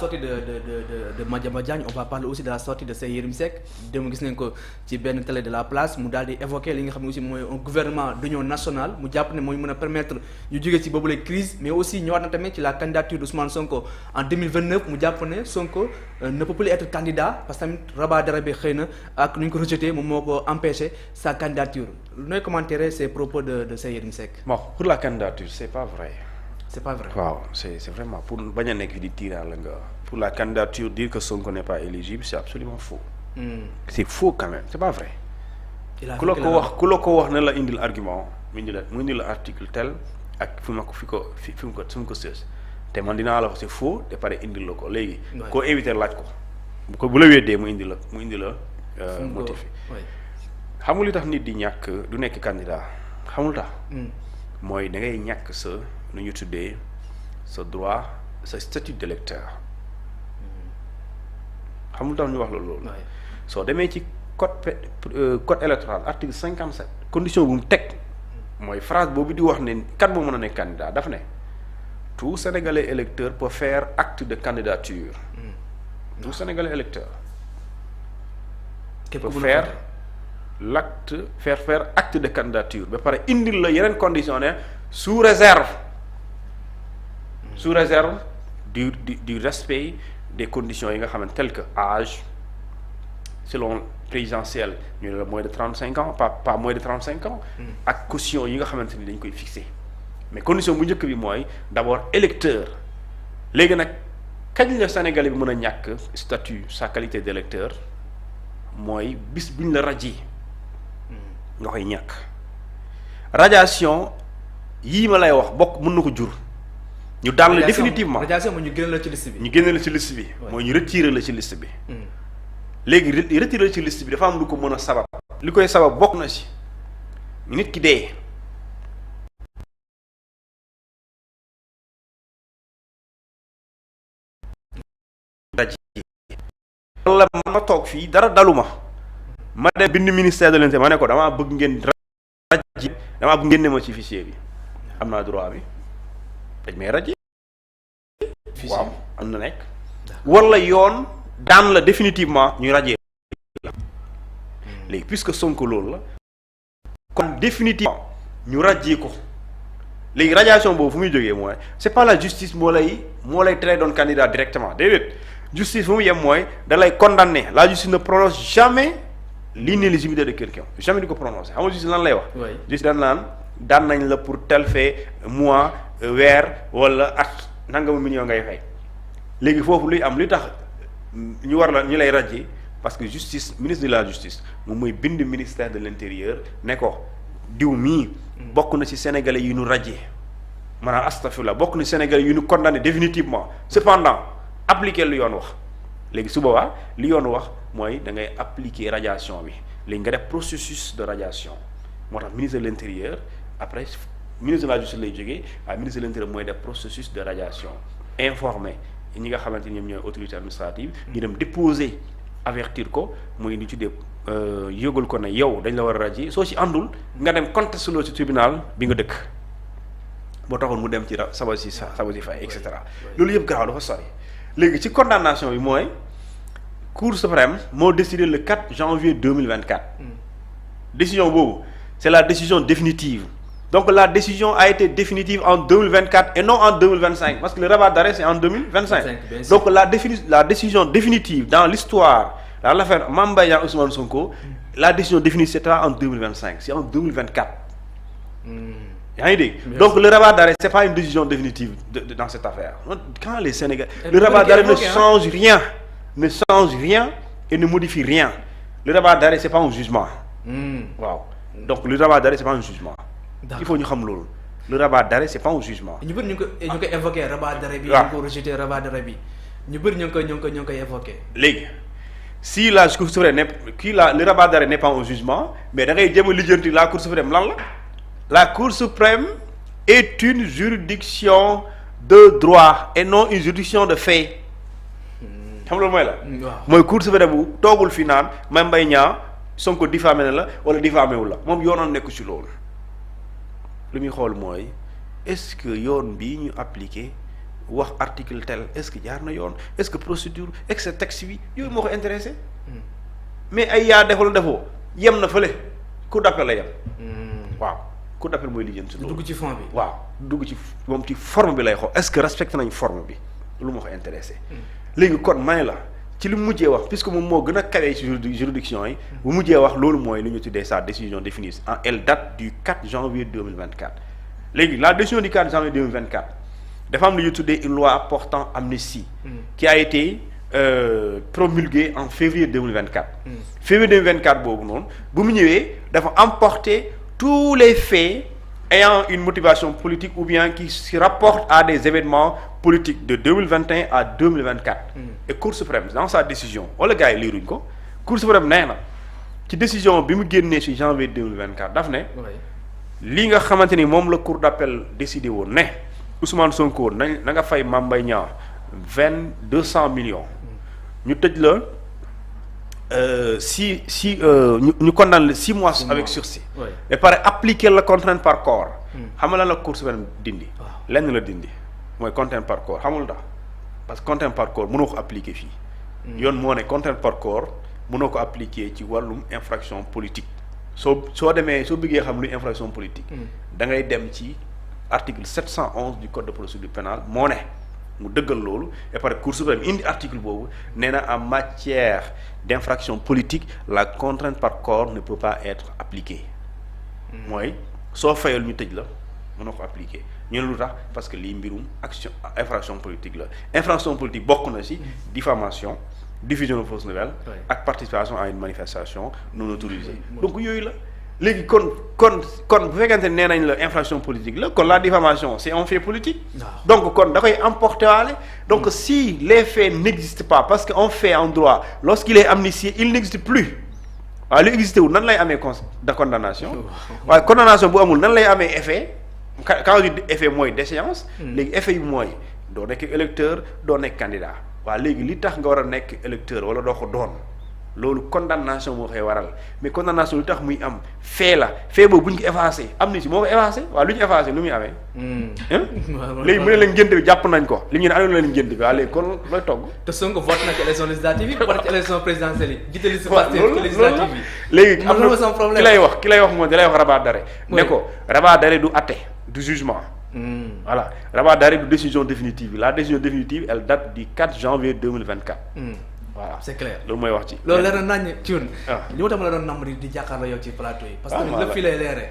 sortie de Madiambal Diagne, on va parler aussi de la sortie de Cheikh Yérim Seck dem gis nañ ko ci benn télé de la place mu daal di évoquer li nga xam ne aussi mooy un gouvernement d'union nationale mu jàpp ne mooy mën a permettre ñu jógee ci boobule crise mais aussi ñëwaat na tamit ci la candidature d'Ousmane Sonko en 2029 mu jàpp ne Sonko ne peut plus être candidat parce que tamit rabat d'arrêt bi xëy na ak nu ñu ko rejeté moom moo ko empêché sa candidature nooy commenter ces propos de Cheikh Yérim Seck. Bon, pour la candidature c'est pas vrai. C'est pas vrai. waaw c'est vraiment pour bañ a nekk fi di tiiraa la nga pour la candidature dire que Sonko n'est pas éligible c'est absolument faux. C'est faux quand même c'est pas vrai. ku la ko wax ne la indil argument mu indi la article tel ak fi mu ko sës te man dinaa la wax c'est faux te pare indil la ko léegi. koo invité laaj ko bu la weddee mu indi la motif xamul li tax nit di ñàkk du nekk candidat xamul tax. mooy da ngay ñàkk sa nu ñu tuddee sa droit sa statut d'électeur xamul tax ñu wax la loolu. soo demee ci code électoral article 57 condition bu mu teg mooy phrase boobu di wax ne kat boo mën a nekk candidat dafa ne tout Sénégalais électeur peut faire acte de candidature. tout Sénégalais électeur peut faire acte de candidature ba pare indil la yeneen condition ne sous réserve du respect des conditions yi nga xamante telles que âge selon présidentielle ñu ne la moins de 35 ans pas moins de 35 ans ak caution yi nga xamante ni dañ koy fixer mais condition bu njëkk bi mooy d'abord électeur léegi nag kañ la Sénégalais bi mën a ñàkk statut sa qualité d'électeur mooy bis buñ la radié nga koy ñàkk radiation yii ma lay wax bokk mën na ko jur ñu daal la définitivement radiation mooy ñu génne la ci liste bi. ñu génne la ci liste bi mooy ñu retirer la ci liste bi. léegi retirer la ci liste bi dafa am lu ko mën a sabab. li koy sabab bokk na ci nit ki dee. daje wala ma toog fii dara daluma ma dem bind ministère de l'Intérieur ma ne ko damaa bëgg ngeen rajo damaa bëgg ngeen ne ma ci fichier bi am naa droit bi dañ may rajo. waaw am na nekk. wala yoon daan la définitivement ñu rajee la léegi puisque Sonko loolu la kon définitivement ñu rajee ko léegi radiation boobu fu muy jógee mooy c'est pas la justice moo lay tere doon candidat directement déedéet justice fu mu yem mooy da lay condamner la justice ne prononce jamais l'inéligibilité de quelqu'un jamais di ko prononcer xam nga justice lan lay wax. justice daan nañ la pour tel fait mois weer wala at nangamu million ngay fay léegi foofu luy am li tax ñu lay radier parce que justice ministre de la justice moom mooy bind ministère de l'intérieur ne ko diw mii bokk na ci sénégalais yu ñu radier maanaam astafurlah bokk na ci sénégalais yu ñu condamné définitivement cependant appliquer lu yoon wax léegi su boobaa li yoon wax mooy da ngay appliquer radiation bi léegi nga def processus de radiation moo tax ministre de l'intérieur après ministre de la justice lay jógee waaye ministre de l'intérieur mooy def processus de radiation informé ñi nga xamante ni ñoom ñooy autorité administrative ñu dem déposer avertir ko muy ni tuddee yëgal ko ne yow dañ la war a radier soo ci àndul nga dem contester loo ci tribunal bi nga dëkk boo taxoon mu dem ci Sabassy Faye et cetera loolu yëpp garaaw dafa sori léegi ci condamnation bi mooy Cour suprême moo décidé le 4 janvier 2024 décision boobu c'est la décision définitive. Donc la décision a été définitive en 2024 et non en 2025 parce que le rabat d'arrêt c'est en 2025. Donc la décision définitive dans l'histoire dans l'affaire Mame Mbaye Niang Ousmane Sonko la décision définitive c'était en 2025 c'est en 2024. yaa ngi dégg donc le rabat d'arrêt c'est pas une décision définitive dans cette affaire quand les Sénégalais le rabat d'arrêt ne change rien et ne modifie rien le rabat d'arrêt c'est pas un jugement. waaw donc le rabat d'arrêt c'est pas un jugement. il faut ñu xam loolu le rabat d'arrêt c'est pas un jugement. ñu bëri ñu ngi koy évoquer rabat d'arrêt bi. ñu ko rejeter rabat d'arrêt bi ñu bëri ñu ngi koy évoquer. léegi si la Cour suprême le rabat d'arrêt n'est pas un jugement mais da ngay jéem a lijjanti la Cour suprême lan la Cour suprême est une juridiction de droit et non une juridiction de fait. xam loolu mooy la. mooy Cour suprême bu toogul fi naan Mame Mbaye Niang Sonko diffamé na la wala diffamé wu la moom yoonoon nekk ci loolu. lu muy xool mooy est-ce que yoon bii ñu appliqué wax article tel est-ce que jaar na yoon est-ce que procédure est-ce que texte bi yooyu moo ko intéressé mais ay yaa defal defoo yem na fële cour d'appel la yem waaw cour d'appel mooy lijjanti loolu dugg ci fond bi waaw dugg ci moom ci forme bi lay xool est-ce que respecté nañ forme bi lu moo ko intéressé léegi kon may la ci li mujjee wax puisque moom moo gën a kawee ci juridiction yi bu mujjee wax loolu mooy lu ñu tuddee sa décision définitive elle date du 4 janvier 2024 léegi la décision du 4 janvier 2024 dafa am lu ñu tuddee une loi portant amnistie qui a été promulguée en février 2024 février 2024 boobu noonu bu mu ñëwee dafa emporter tous les faits ayant une motivation politique ou bien qui se rapportent à des événements politiques de 2021 à 2024 et Cour suprême dans sa décision wala gars yi liiruñ ko Cour suprême nee na ci décision bi mu génnee ci janvier 2024 daf ne lii nga xamante ni moom la cour d'appel décidé woon ne Ousmane Sonko na nga fay Mame Mbaye Niang 200 millions ñu tëj la ñu condamné le 6 mois avec sursis et pare appliquer la contrainte par corps xam nga lan la Cour suprême dindi lenn la dindi mooy contrainte par corps xamul tax parce que contrainte par corps mënoo ko appliquer fii yoon moo ne contrainte par corps mënoo ko appliquer ci wàllum infraction politique soo demee soo bëggee xam luy infraction politique da ngay dem ci article 711 du code de procédure pénale moo ne mu dëggal loolu et pare Cour suprême indi article boobu nee na en matière d'infraction politique la contrainte par corps ne peut pas être appliquée mooy soo fayal ñu tëj la mënoo ko appliquer ñu ne lu tax parce que lii mbirum action infraction politique la infraction politique bokk na ci diffamation diffusion de fausses nouvelles ak participation à une manifestation non autorisée donc yooyu la léegi kon bu fekkente nee nañ la infraction politique la kon la diffamation c'est un fait politique donc kon da koy emporter waale donc si les faits n'existent pas parce que un fait en droit lorsqu'il est amnistié il n'existe plus waaw lu existé wul nan lay amee de condamnation waaye condamnation bu amul nan lay amee effet quand je dis effet mooy déchéance léegi effet yi mooy doo nekk électeur doo nekk candidat waaw léegi li tax nga war a nekk électeur wala doo ko doon loolu condamnation moo koy waral mais condamnation lu tax muy am fait la fait boobu bu ñu ko effacé amnistie moo ko effacé waaw lu ñu effacé lu muy amee léegi mu ne leen ngénte bi jàpp nañ ko li ñu ne andoon leen ngénte bi waaw léegi kon looy togg te Sonko vote na ci élection législative yi vote ci élection présidentielle yi jiite liste Pastef ci législative yi léegi am na sama problème ki lay wax mooy da lay wax rabat d'arrêt ne ko rabat d'arrêt du atte du jugement voilà rabat d'arrêt du décision définitive la décision définitive elle date du 4 janvier 2024 voilà c'est clair loolu mooy wax ci loolu leer na nañ ci li ma tax ma la doon namb di jàkkaarloo yow ci plateau yi parce que lépp fii lay leeree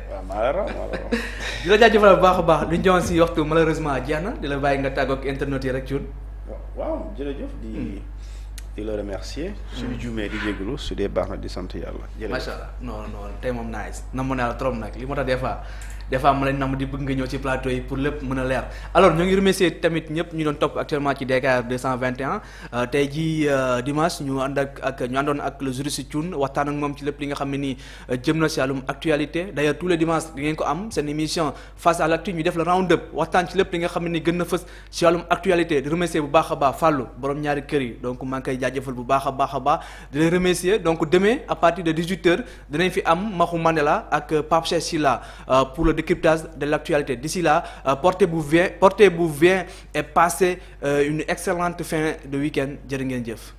di la jaajëfal bu baax a baax lu ñu joxoon si waxtu malheureusement jeex na di la bàyyi nga tàggoog internet yi rek ci waaw jërëjëf di la remercier suñu juumee di jégalu su dee baax na di sant yàlla jërëjëf macha allah non tey moom nice namm naa la trop nag li moo tax des fois ma leen namm di bëgg nga ñëw ci plateau yi pour lépp mën a leer alors ñoo ngi remercier tamit ñëpp ñu doon topp actuellement ci DKR 221 tey jii dimanche ñu àndoon ak le juriste Thioune waxtaan ak moom ci lépp li nga xam ne nii jëm na si wàllum actualité d'ailleurs tous les dimanches di ngeen ko am seen émission face à l'actu ñu def la round up waxtaan ci lépp li nga xam ne nii gën na fës si wàllum actualité di remercier bu baax a baax Fallou borom ñaari kër yi donc maa ngi koy jaajëfal bu baax a baax di leen remercier donc demain à partir de 18h dinañ fi am Maxu Mandela ak Pape Cheikh Sylla pour le décryptage de l'actualité. D'ici là, portez-vous bien et passez une excellente fin de week-end. Jërë ngeen jëf.